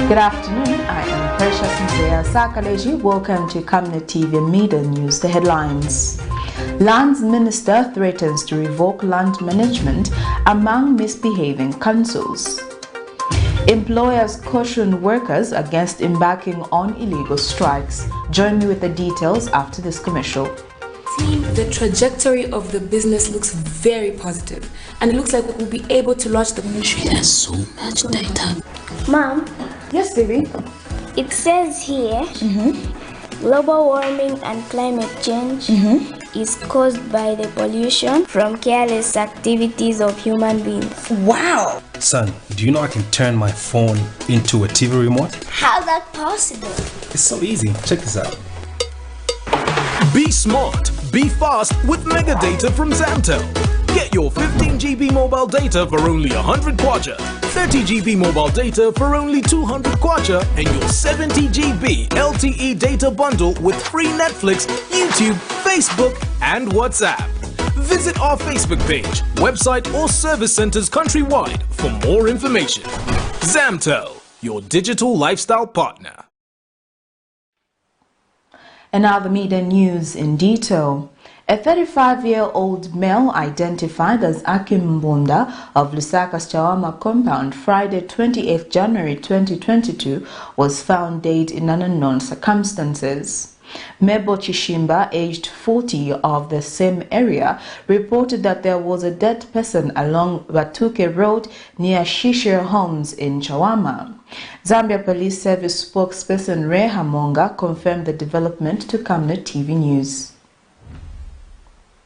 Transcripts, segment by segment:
Good afternoon, I am Precious Mzea Sakaleji. Welcome to Camnet TV Midday News. The headlines. Lands Minister threatens to revoke land management among misbehaving councils. Employers caution workers against embarking on illegal strikes. Join me with the details after this commercial. The trajectory of the business looks very positive, and it looks like we'll be able to launch the ministry. There's so much data. Mom? Yes, baby? It says here, global warming and climate change is caused by the pollution from careless activities of human beings. Wow! Son, do you know I can turn my phone into a TV remote? How's that possible? It's so easy. Check this out. Be smart, be fast with mega data from Zamtel. Get your 15 GB mobile data for only 100 kwacha, 30 GB mobile data for only 200 kwacha, and your 70 GB LTE data bundle with free Netflix, YouTube, Facebook, and WhatsApp. Visit our Facebook page, website, or service centers countrywide for more information. Zamtel, your digital lifestyle partner. And now the media news in detail. A 35-year-old male identified as Akim Mbunda of Lusaka's Chawama compound Friday 28 January 2022 was found dead in unknown circumstances. Mebo Chishimba, aged 40, of the same area, reported that there was a dead person along Batuke Road near Shishir Homes in Chawama. Zambia Police Service spokesperson Ray Hamonga confirmed the development to Camnet TV News.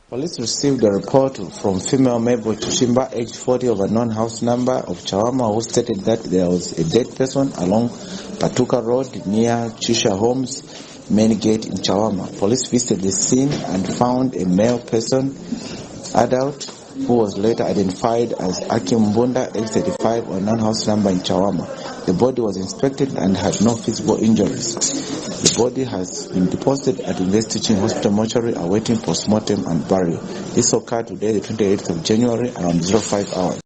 Police received a report from female Mebo Chishimba, aged 40, of a non-house number of Chawama, who stated that there was a dead person along Patuka Road near Chisha Homes main gate in Chawama. Police visited the scene and found a male person, adult, who was later identified as Akim Mbunda, age 35, or non-house number in Chawama. The body was inspected and had no physical injuries. The body has been deposited at Invest Teaching Hospital mortuary awaiting post-mortem and burial. This occurred today, the 28th of January, around 05 hours.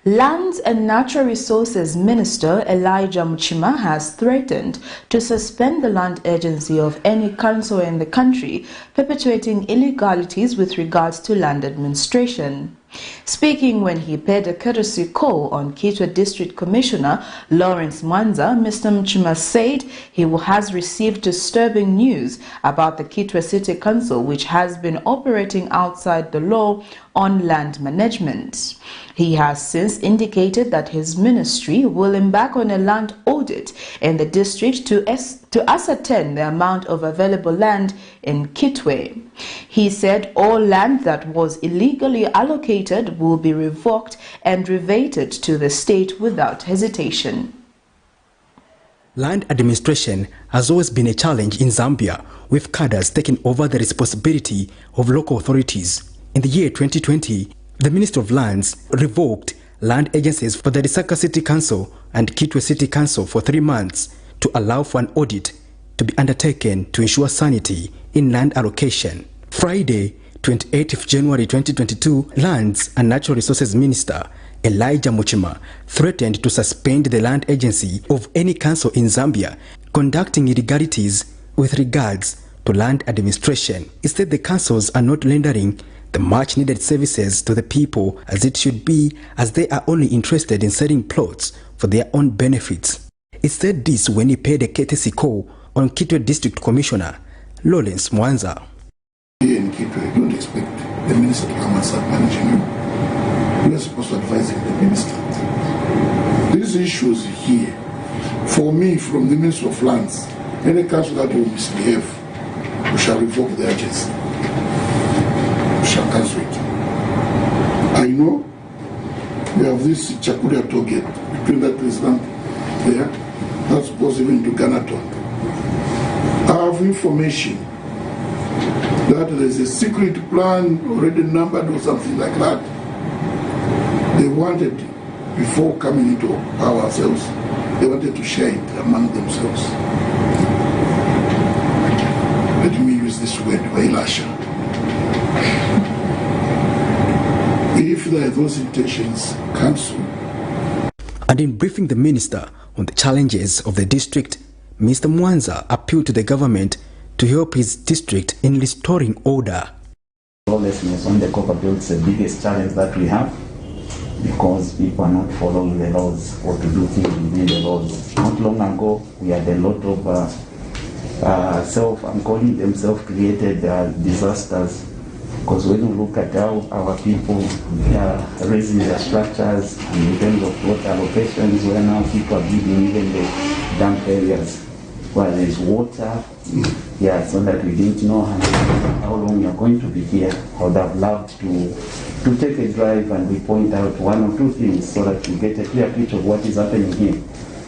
Lands and Natural Resources Minister Elijah Muchima has threatened to suspend the land agency of any council in the country perpetuating illegalities with regards to land administration. Speaking when he paid a courtesy call on Kitwe District Commissioner Lawrence Mwanza, Mr. Muchima said he has received disturbing news about the Kitwe City Council, which has been operating outside the law on land management. He has since indicated that his ministry will embark on a land audit in the district to ascertain the amount of available land in Kitwe. He said all land that was illegally allocated will be revoked and reverted to the state without hesitation. Land administration has always been a challenge in Zambia, with cadres taking over the responsibility of local authorities. In the year 2020, the Minister of Lands revoked land agencies for the Lusaka City Council and Kitwe City Council for 3 months to allow for an audit to be undertaken to ensure sanity in land allocation. Friday, 28th January 2022, Lands and Natural Resources Minister Elijah Muchima threatened to suspend the land agency of any council in Zambia conducting illegalities with regards to land administration. He said the councils are not rendering the much needed services to the people as it should be, as they are only interested in selling plots for their own benefits. He said this when he paid a courtesy call on Kitwe District Commissioner Lawrence Mwanza. Here in Kitwe, don't expect the minister to come and start managing you. We are supposed to advise the minister. These issues here, for me, from the Minister of Lands, any council that will misbehave, we shall revoke the agency. We shall cancel it. I know we have this Chakuria Toget between that Islam there, that's supposed even to Ganaton. I have information that there is a secret plan already numbered or something like that. They wanted, before coming into power ourselves, they wanted to share it among themselves. Let me use this word, Vailasha. If there are those intentions, cancel. And in briefing the minister on the challenges of the district, Mr. Mwanza appealed to the government to help his district in restoring order. Lawlessness on the copper belt is the biggest challenge that we have, because people are not following the laws or to do things within the laws. Not long ago, we had a lot of I'm calling them self-created disasters, because when you look at how our people are raising their structures and in terms of water allocations, where now people are building even the dump areas where there's water, so that we didn't know how long we are going to be here. I would have loved to take a drive and we point out one or two things so that we get a clear picture of what is happening here.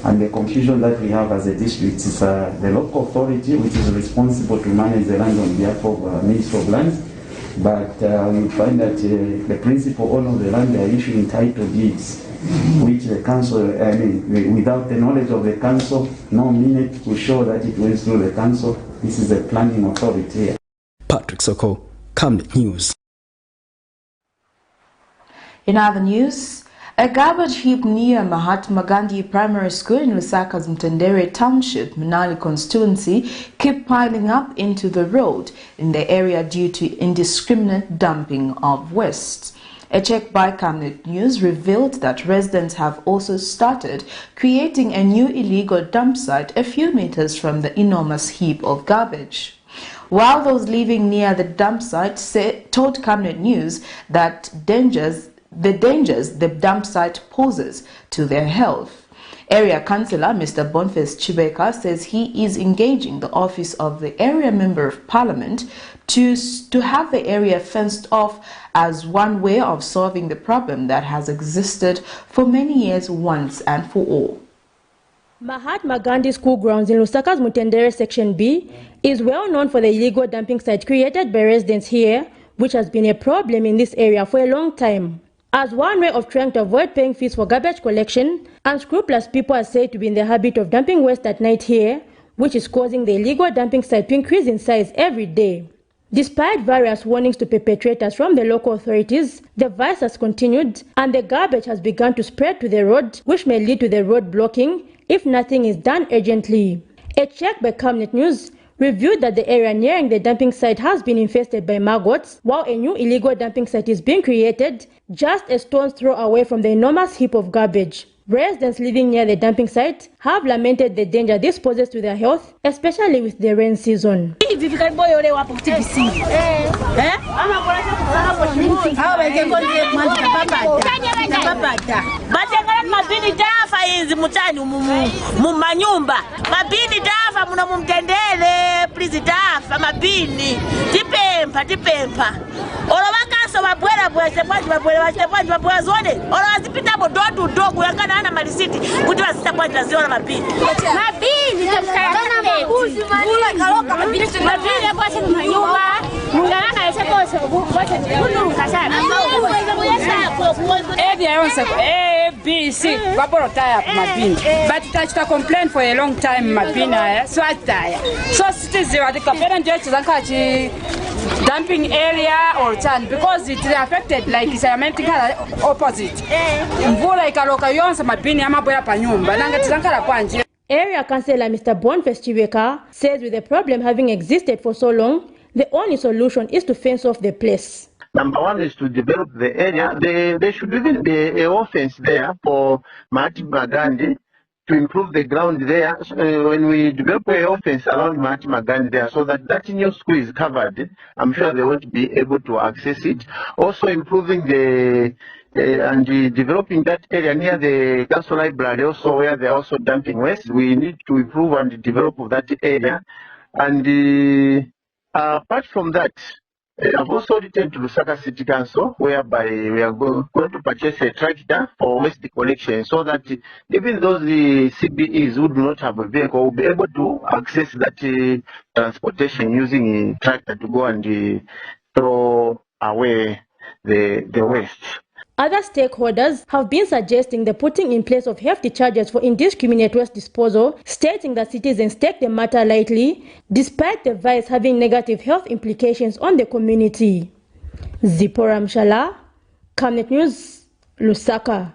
And the confusion that we have as a district is the local authority, which is responsible to manage the land on behalf of Ministry of Lands. But we find that the principal owner of the land are issuing title deeds, which the council, without the knowledge of the council, no minute to show that it went through the council. This is a planning authority. Patrick Soko, Camnet News. In other news, a garbage heap near Mahatma Gandhi Primary School in Lusaka's Mtendere Township, Manali constituency, keep piling up into the road in the area due to indiscriminate dumping of waste. A check by Camnet News revealed that residents have also started creating a new illegal dump site a few meters from the enormous heap of garbage. While those living near the dump site told Camnet News that the dangers the dump site poses to their health. Area Councillor Mr. Boniface Chibeka says he is engaging the office of the area Member of Parliament to have the area fenced off as one way of solving the problem that has existed for many years once and for all. Mahatma Gandhi School grounds in Lusaka's Mutendere Section B is well known for the illegal dumping site created by residents here, which has been a problem in this area for a long time. As one way of trying to avoid paying fees for garbage collection, unscrupulous people are said to be in the habit of dumping waste at night here, which is causing the illegal dumping site to increase in size every day. Despite various warnings to perpetrators from the local authorities, the vice has continued and the garbage has begun to spread to the road, which may lead to the road blocking if nothing is done urgently. A check by Camnet News reviewed that the area nearing the dumping site has been infested by maggots, while a new illegal dumping site is being created just a stone's throw away from the enormous heap of garbage. Residents living near the dumping site have lamented the danger this poses to their health, especially with the rain season. But touched a complaint for a long time, Mabina, so I die. So citizens are the parent dumping area or town because it affected like it's a mental opposite. Area Councillor Mr. Boniface Chibeka says with the problem having existed for so long, the only solution is to fence off the place. Number one is to develop the area. There should even be an offense there for Mahatma Gandhi to improve the ground there. When we develop an offense around Mahatma Gandhi there, so that new school is covered, I'm sure they won't be able to access it. Also improving developing that area near the council library, also where they're also dumping waste. We need to improve and develop that area. And apart from that, I've also written to Lusaka City Council, whereby we are going to purchase a tractor for waste collection, so that even those CBEs who do not have a vehicle will be able to access that transportation using a tractor to go and throw away the waste. Other stakeholders have been suggesting the putting in place of hefty charges for indiscriminate waste disposal, stating that citizens take the matter lightly, despite the vice having negative health implications on the community. Zipporah Mshala, Camnet News, Lusaka.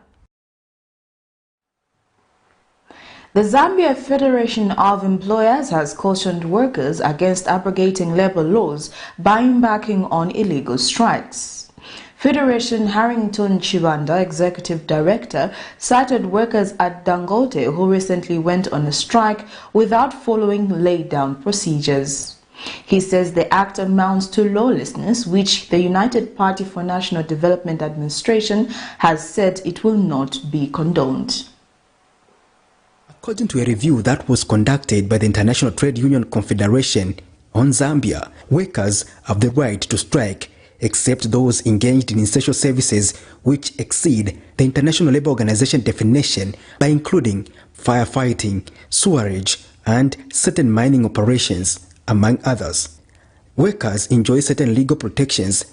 The Zambia Federation of Employers has cautioned workers against abrogating labor laws by embarking on illegal strikes. Federation Harrington Chibanda, Executive Director, cited workers at Dangote who recently went on a strike without following laid-down procedures. He says the act amounts to lawlessness, which the United Party for National Development Administration has said it will not be condoned. According to a review that was conducted by the International Trade Union Confederation on Zambia, workers have the right to strike except those engaged in essential services which exceed the International Labour Organization definition by including firefighting, sewerage, and certain mining operations, among others. Workers enjoy certain legal protections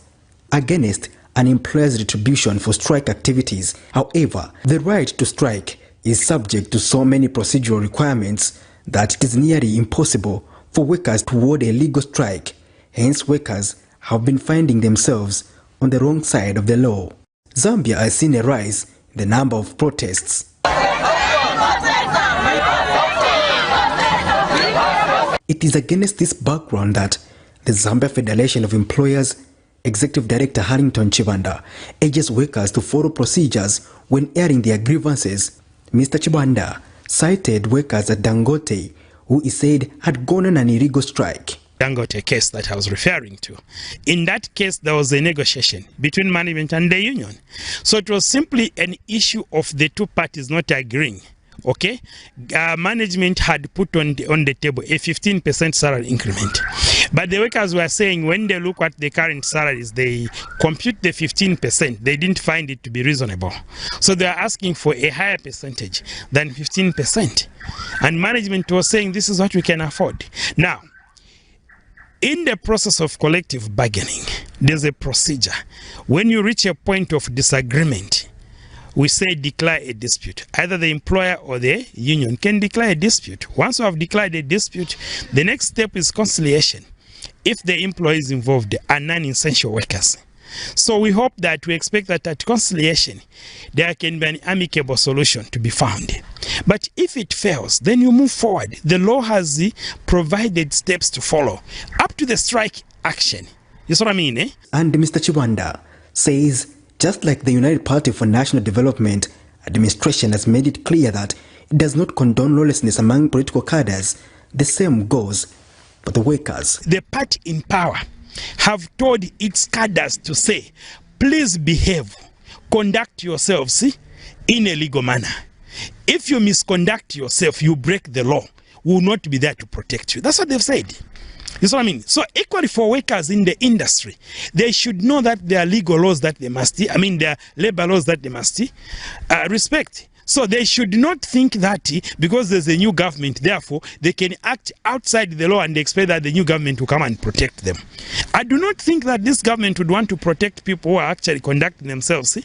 against an employer's retribution for strike activities. However, the right to strike is subject to so many procedural requirements that it is nearly impossible for workers to ward a legal strike. Hence, workers have been finding themselves on the wrong side of the law. Zambia has seen a rise in the number of protests. It is against this background that the Zambia Federation of Employers Executive Director Harrington Chibanda urges workers to follow procedures when airing their grievances. Mr. Chibanda cited workers at Dangote who he said had gone on an illegal strike. Dangote case that I was referring to. In that case, there was a negotiation between management and the union. So it was simply an issue of the two parties not agreeing. Okay, management had put on the table a 15% salary increment, but the workers were saying when they look at the current salaries, they compute the 15%, they didn't find it to be reasonable, so they are asking for a higher percentage than 15%, and management was saying this is what we can afford. Now, in the process of collective bargaining, there's a procedure. When you reach a point of disagreement, we say declare a dispute. Either the employer or the union can declare a dispute. Once you have declared a dispute, the next step is conciliation. If the employees involved are non-essential workers. So we hope that, we expect that at conciliation, there can be an amicable solution to be found. But if it fails, then you move forward. The law has provided steps to follow up to the strike action. You see what I mean, eh? And Mr. Chibanda says, just like the United Party for National Development Administration has made it clear that it does not condone lawlessness among political cadres, the same goes for the workers. The party in power have told its cadres to say, please behave, conduct yourselves in a legal manner. If you misconduct yourself, you break the law, we will not be there to protect you. That's what they've said. You see what I mean? So equally for workers in the industry, they should know that there are legal laws that they must, there are labor laws that they must respect. So they should not think that because there's a new government, therefore they can act outside the law and expect that the new government will come and protect them. I do not think that this government would want to protect people who are actually conducting themselves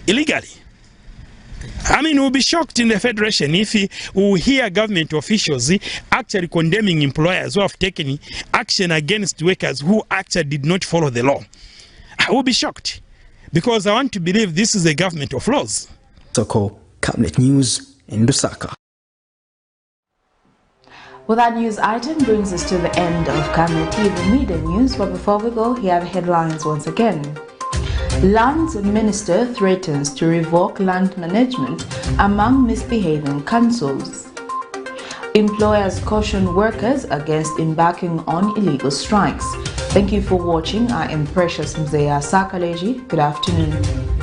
illegally. We'll be shocked in the Federation if we hear government officials actually condemning employers who have taken action against workers who actually did not follow the law. I will be shocked because I want to believe this is a government of laws. Soko, Camnet News in Lusaka. Well, that news item brings us to the end of Camnet TV Midday News, but before we go, here are the headlines once again. Land Minister threatens to revoke land management among misbehaving councils. Employers caution workers against embarking on illegal strikes. Thank you for watching. I am Precious Mzeya Sakaleji. Good afternoon.